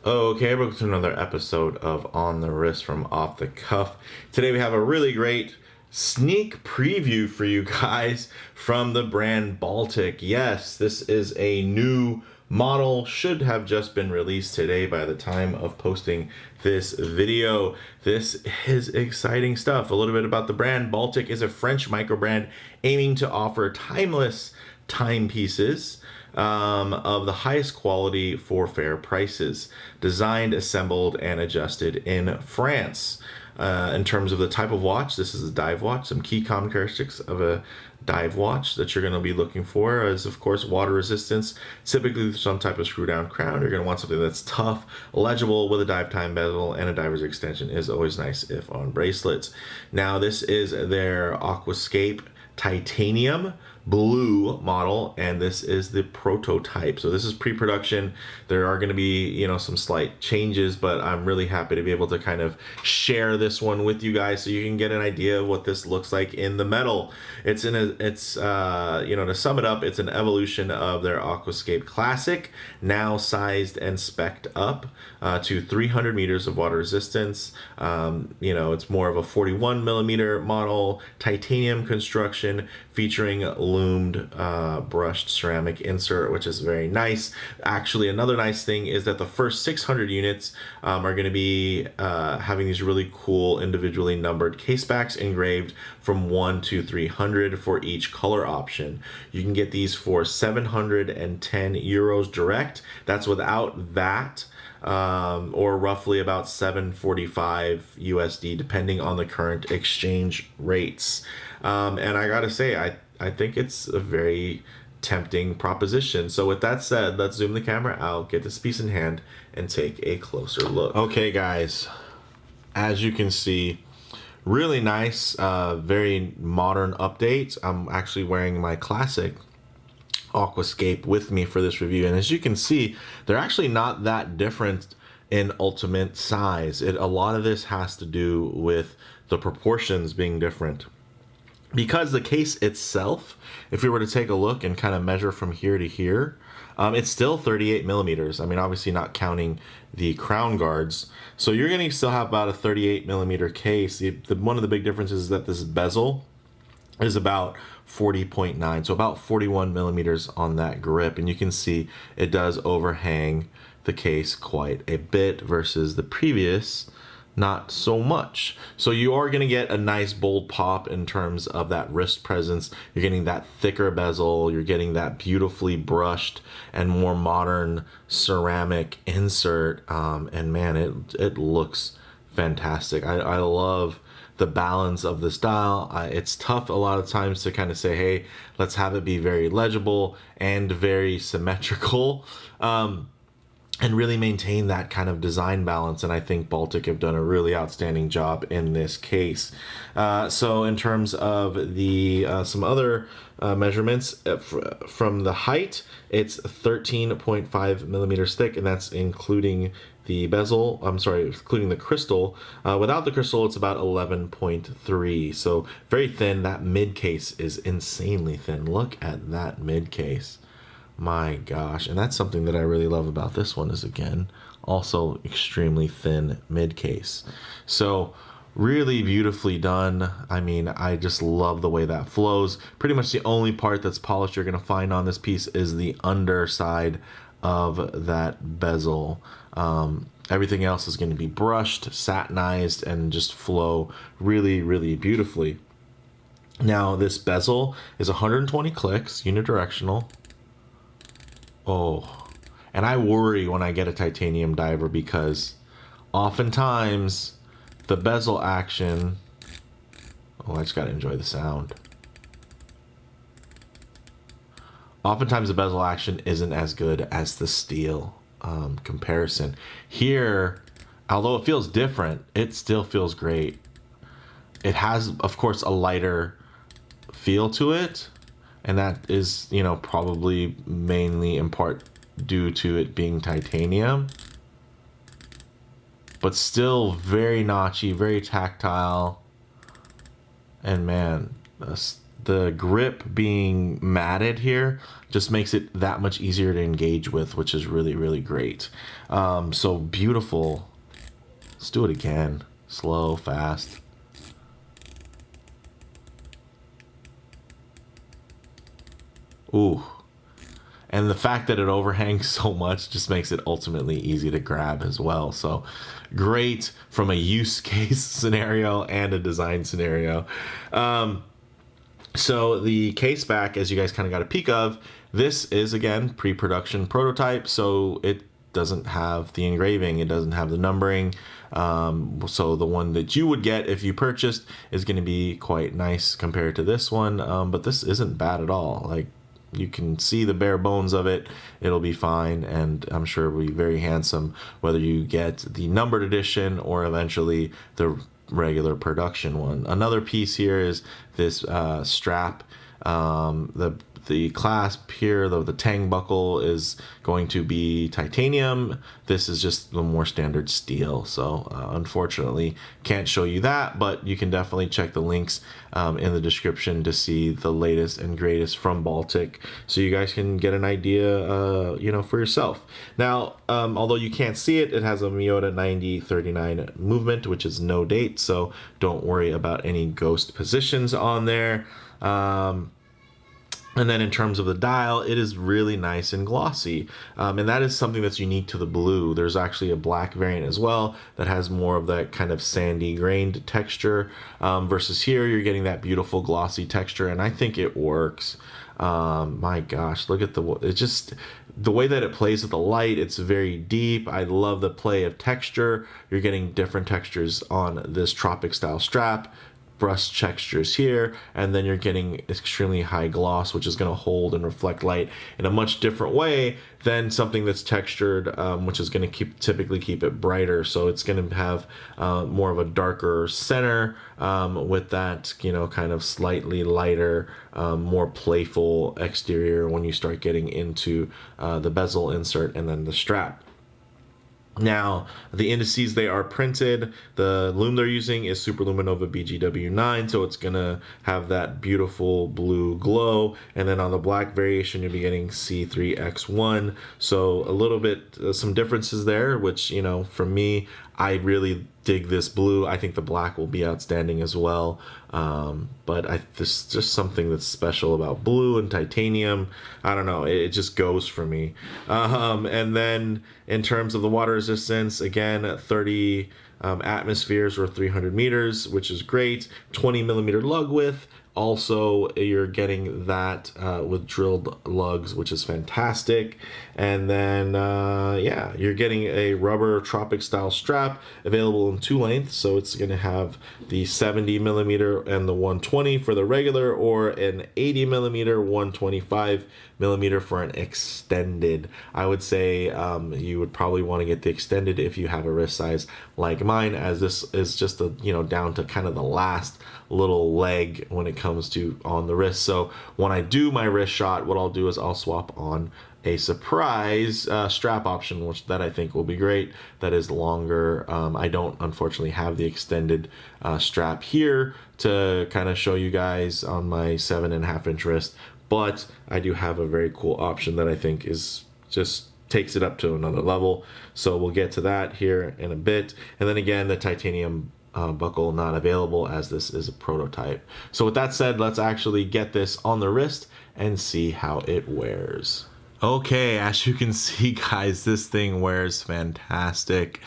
Okay, welcome to another episode of On the Wrist from Off the Cuff. Today we have a really great sneak preview for you guys from the brand Baltic. Yes, this is a new model, should have just been released today by the time of posting this video. This is exciting stuff. A little bit about the brand. Baltic is a French micro brand aiming to offer timeless timepieces of the highest quality for fair prices, designed, assembled, and adjusted in France. In terms of the type of watch, this is a dive watch. Some key characteristics of a dive watch that you're going to be looking for is, of course, water resistance, typically some type of screw down crown. You're going to want something that's tough, legible, with a dive time bezel, and a diver's extension is always nice if on bracelets. Now, this is their Aquascaphe titanium blue model, and this is the prototype. So this is pre-production. There are going to be, some slight changes, but I'm really happy to be able to kind of share this one with you guys so you can get an idea of what this looks like in the metal. To sum it up, it's an evolution of their Aquascaphe Classic, now sized and spec'd up to 300 meters of water resistance. It's more of a 41 millimeter model, titanium construction, featuring lumed brushed ceramic insert, which is very nice. Actually, another nice thing is that the first 600 units are going to be having these really cool individually numbered case backs engraved from 1 to 300 for each color option. You can get these for 710 euros direct. That's without VAT. Or roughly about 745 USD, depending on the current exchange rates. And I gotta say, I think it's a very tempting proposition. So with that said, let's zoom the camera out, get this piece in hand, and take a closer look. Okay, guys, as you can see, really nice, very modern update. I'm actually wearing my classic Aquascaphe with me for this review, and as you can see, they're actually not that different in ultimate size. A lot of this has to do with the proportions being different, because the case itself, if we were to take a look and kind of measure from here to here, it's still 38 millimeters. I mean, obviously not counting the crown guards. So you're going to still have about a 38 millimeter case. One of the big differences is that this bezel is about 40.9, so about 41 millimeters on that grip, and you can see it does overhang the case quite a bit versus the previous not so much. So you are going to get a nice bold pop in terms of that wrist presence. You're getting that thicker bezel, you're getting that beautifully brushed and more modern ceramic insert, and man, it looks fantastic. I love the balance of this dial. It's tough a lot of times to kind of say, hey, let's have it be very legible and very symmetrical, and really maintain that kind of design balance. And I think Baltic have done a really outstanding job in this case. So in terms of the some other measurements, from the height, it's 13.5 millimeters thick, and that's including the bezel, including the crystal. Without the crystal, it's about 11.3. So very thin. That mid case is insanely thin. Look at that mid case. My gosh. And that's something that I really love about this one, is, again, also extremely thin mid case. So really beautifully done. I mean, I just love the way that flows. Pretty much the only part that's polished you're going to find on this piece is the underside of that bezel. Everything else is going to be brushed, satinized, and just flow really, really beautifully. Now, this bezel is 120 clicks, unidirectional. Oh, and I worry when I get a titanium diver, because oftentimes the bezel action, I just got to enjoy the sound. Oftentimes the bezel action isn't as good as the steel comparison. Here, although it feels different, it still feels great. It has, of course, a lighter feel to it, and that is, probably mainly in part due to it being titanium, but still very notchy, very tactile. And man, the grip being matted here just makes it that much easier to engage with, which is really, really great. So beautiful. Let's do it again. Slow, fast. Ooh. And the fact that it overhangs so much just makes it ultimately easy to grab as well. So great from a use case scenario and a design scenario. So the case back, as you guys kind of got a peek of, this is, again, pre-production prototype. So it doesn't have the engraving. It doesn't have the numbering. So the one that you would get if you purchased is going to be quite nice compared to this one. But this isn't bad at all. Like, you can see the bare bones of it. It'll be fine, and I'm sure it'll be very handsome whether you get the numbered edition or eventually the regular production one. Another piece here is this strap. The clasp here, the tang buckle, is going to be titanium. This is just the more standard steel. So unfortunately, can't show you that, but you can definitely check the links in the description to see the latest and greatest from Baltic, so you guys can get an idea, for yourself. Now, although you can't see it, it has a Miyota 9039 movement, which is no date, so don't worry about any ghost positions on there. And then in terms of the dial, it is really nice and glossy. And that is something that's unique to the blue. There's actually a black variant as well that has more of that kind of sandy grained texture. Versus here, you're getting that beautiful glossy texture, and I think it works. My gosh, look at the way that it plays with the light. It's very deep. I love the play of texture. You're getting different textures on this tropic style strap. Brush textures here, and then you're getting extremely high gloss, which is going to hold and reflect light in a much different way than something that's textured, which is going to typically keep it brighter. So it's going to have more of a darker center with that, kind of slightly lighter, more playful exterior when you start getting into the bezel insert and then the strap. Now, the indices, they are printed. The lume they're using is Super Luminova BGW9, so it's going to have that beautiful blue glow. And then on the black variation, you'll be getting C3X1. So a little bit, some differences there, which, for me, I really dig this blue. I think the black will be outstanding as well. But there's just something that's special about blue and titanium. I don't know. It just goes for me. And then in terms of the water resistance, again, 30 atmospheres or 300 meters, which is great. 20 millimeter lug width. Also, you're getting that with drilled lugs, which is fantastic. And then, you're getting a rubber tropic style strap available in 2 lengths. So it's going to have the 70 millimeter and the 120 for the regular, or an 80 millimeter, 125 millimeter for an extended. I would say you would probably want to get the extended if you have a wrist size like mine, as this is just down to kind of the last little leg when it comes to on the wrist. So when I do my wrist shot, what I'll do is I'll swap on a surprise strap option, which that I think will be great. That is longer. I don't unfortunately have the extended strap here to kind of show you guys on my 7.5 inch wrist, but I do have a very cool option that I think is just takes it up to another level. So we'll get to that here in a bit. And then again, the titanium buckle not available, as this is a prototype. So with that said, let's actually get this on the wrist and see how it wears. Okay, as you can see, guys, this thing wears fantastic.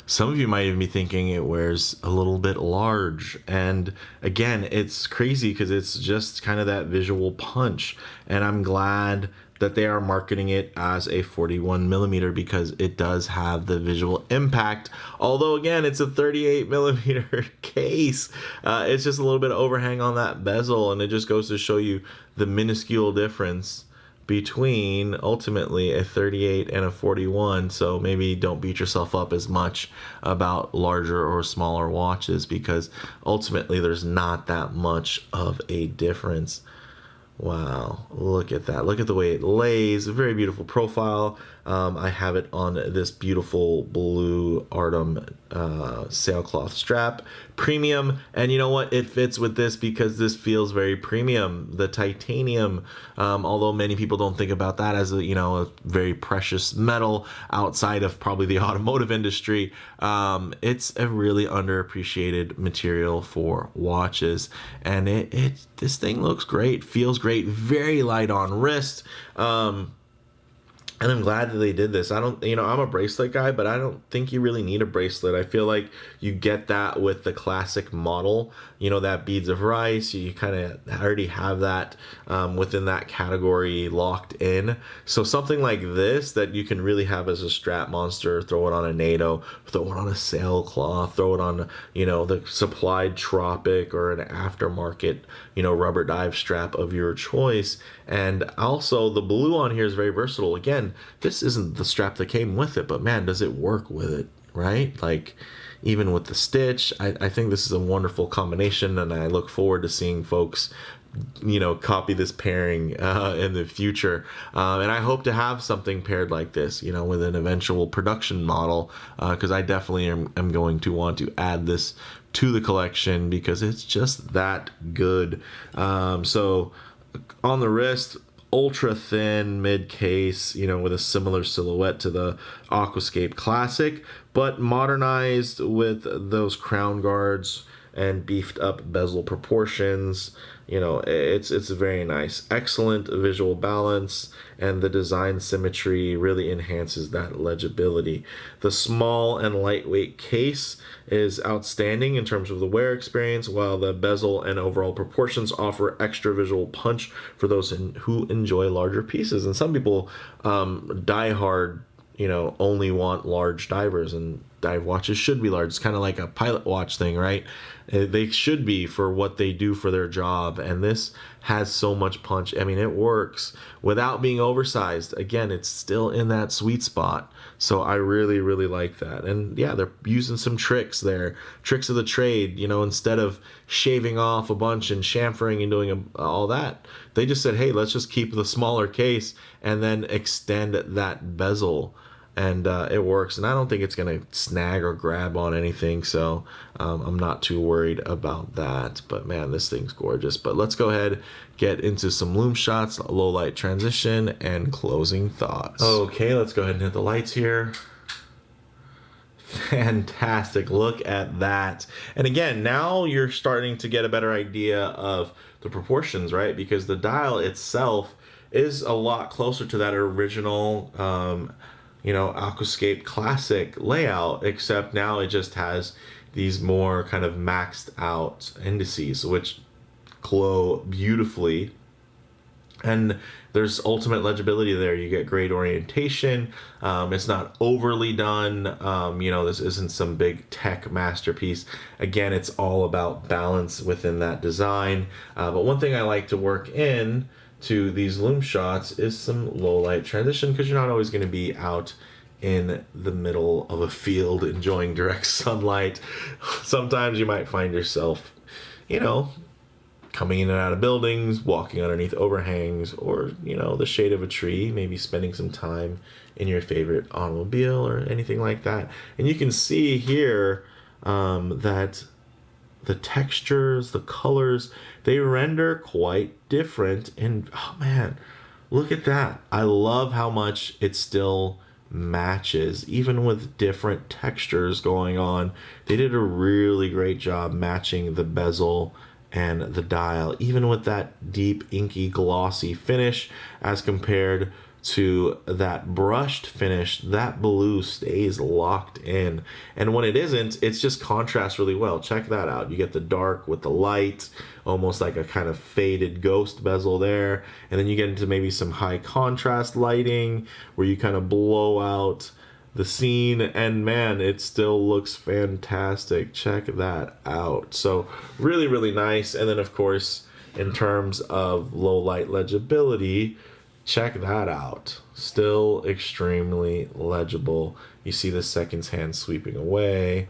Some of you might even be thinking it wears a little bit large. And again, it's crazy because it's just kind of that visual punch. And I'm glad that they are marketing it as a 41 millimeter because it does have the visual impact. Although again, it's a 38 millimeter case. It's just a little bit of overhang on that bezel, and it just goes to show you the minuscule difference between ultimately a 38 and a 41. So maybe don't beat yourself up as much about larger or smaller watches, because ultimately there's not that much of a difference. Wow, look at that. Look at the way it lays. A very beautiful profile. I have it on this beautiful blue Artem sailcloth strap. Premium. And you know what? It fits with this because this feels very premium. The titanium, although many people don't think about that as a very precious metal outside of probably the automotive industry, it's a really underappreciated material for watches. And this thing looks great, feels great, very light on wrist. And I'm glad that they did this. I'm a bracelet guy, but I don't think you really need a bracelet. I feel like you get that with the classic model, that beads of rice. You kind of already have that within that category locked in. So something like this that you can really have as a strap monster, throw it on a NATO, throw it on a sailcloth, throw it on, the supplied Tropic or an aftermarket, rubber dive strap of your choice. And also the blue on here is very versatile. Again, this isn't the strap that came with it, but man, does it work with it, right? Like, even with the stitch, I think this is a wonderful combination, and I look forward to seeing folks copy this pairing in the future, and I hope to have something paired like this with an eventual production model, because I definitely am going to want to add this to the collection because it's just that good. So on the wrist, ultra thin mid case, with a similar silhouette to the Aquascaphe Classic, but modernized with those crown guards and beefed up bezel proportions. It's very nice. Excellent visual balance, and the design symmetry really enhances that legibility. The small and lightweight case is outstanding in terms of the wear experience, while the bezel and overall proportions offer extra visual punch for those who enjoy larger pieces. And some people die hard, only want large divers, and dive watches should be large. It's kind of like a pilot watch thing, right? They should be for what they do for their job, and this has so much punch. I mean, it works without being oversized. Again, it's still in that sweet spot. So I really, really like that. And yeah, they're using some tricks there, tricks of the trade. Instead of shaving off a bunch and chamfering and doing all that, they just said, hey, let's just keep the smaller case and then extend that bezel. And it works, and I don't think it's going to snag or grab on anything, so I'm not too worried about that. But man, this thing's gorgeous. But let's go ahead, get into some Lume shots, low light transition, and closing thoughts. Okay, let's go ahead and hit the lights here. Fantastic, look at that. And again, now you're starting to get a better idea of the proportions, right? Because the dial itself is a lot closer to that original Aquascaphe Classic layout, except now it just has these more kind of maxed out indices, which glow beautifully. And there's ultimate legibility there. You get great orientation. It's not overly done. This isn't some big tech masterpiece. Again, it's all about balance within that design. But one thing I like to work in to these Lume shots is some low light transition, because you're not always going to be out in the middle of a field enjoying direct sunlight. Sometimes you might find yourself, coming in and out of buildings, walking underneath overhangs, or, the shade of a tree, maybe spending some time in your favorite automobile or anything like that. And you can see here that the textures, the colors, they render quite different. And oh man, look at that. I love how much it still matches, even with different textures going on. They did a really great job matching the bezel and the dial, even with that deep, inky, glossy finish as compared to that brushed finish. That blue stays locked in, and when it isn't, it's just contrasts really well. Check that out. You get the dark with the light, almost like a kind of faded ghost bezel there, and then you get into maybe some high contrast lighting where you kind of blow out the scene, and man, it still looks fantastic. Check that out. So really, really nice. And then of course, in terms of low light legibility, check that out. Still extremely legible. You see the seconds hand sweeping away.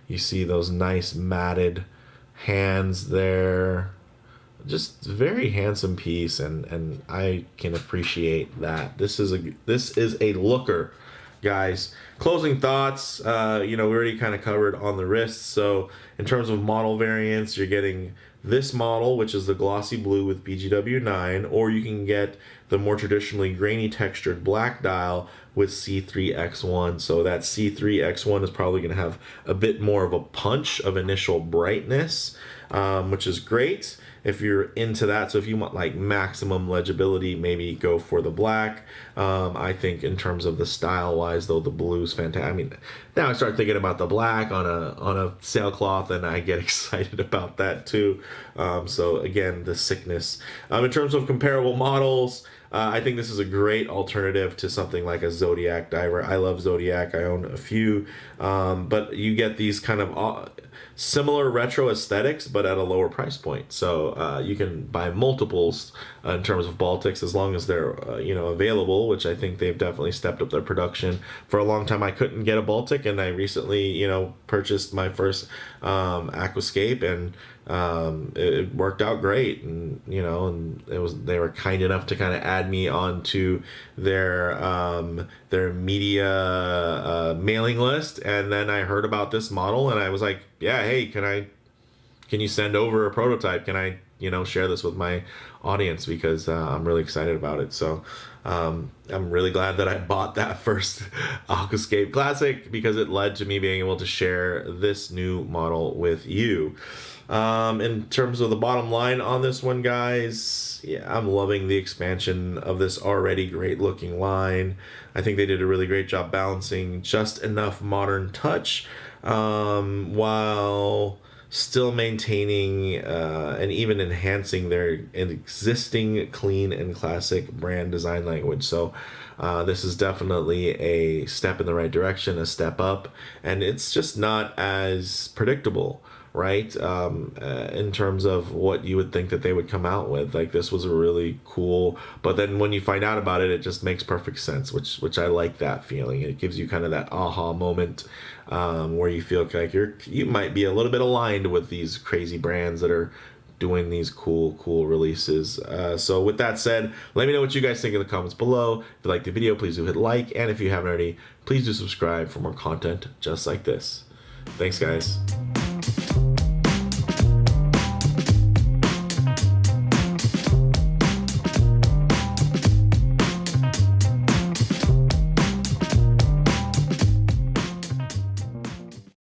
You see those nice matted hands there. just very handsome piece, and I can appreciate that. This is a looker, guys. Closing thoughts. We already kind of covered on the wrists. So in terms of model variants, you're getting this model, which is the glossy blue with BGW9, or you can get the more traditionally grainy textured black dial with C3X1. So that C3X1 is probably going to have a bit more of a punch of initial brightness, which is great if you're into that. So if you want like maximum legibility, maybe go for the black. I think in terms of the style wise, though, the blue's fantastic. I mean, now I start thinking about the black on a sailcloth, and I get excited about that too. So again, the sickness. In terms of comparable models, I think this is a great alternative to something like a Zodiac diver. I love Zodiac. I own a few, but you get these kind of similar retro aesthetics, but at a lower price point. So you can buy multiples in terms of Baltics as long as they're available, which I think they've definitely stepped up their production. For a long time, I couldn't get a Baltic, and I recently purchased my first Aquascaphe, and it worked out great, and they were kind enough to kind of add me onto their media mailing list. And then I heard about this model, and I was like, yeah, hey, can you send over a prototype? Can I share this with my audience, because I'm really excited about it. So I'm really glad that I bought that first Aquascaphe Classic, because it led to me being able to share this new model with you. In terms of the bottom line on this one, guys, yeah, I'm loving the expansion of this already great looking line. I think they did a really great job balancing just enough modern touch, while still maintaining and even enhancing their existing clean and classic brand design language. So this is definitely a step in the right direction, a step up, and it's just not as predictable, right? In terms of what you would think that they would come out with. Like, this was a really cool, but then when you find out about it, it just makes perfect sense, which I like that feeling. It gives you kind of that aha moment, where you feel like you might be a little bit aligned with these crazy brands that are doing these cool releases. So with that said, let me know what you guys think in the comments below. If you like the video, please do hit like, and if you haven't already, please do subscribe for more content just like this. Thanks, guys.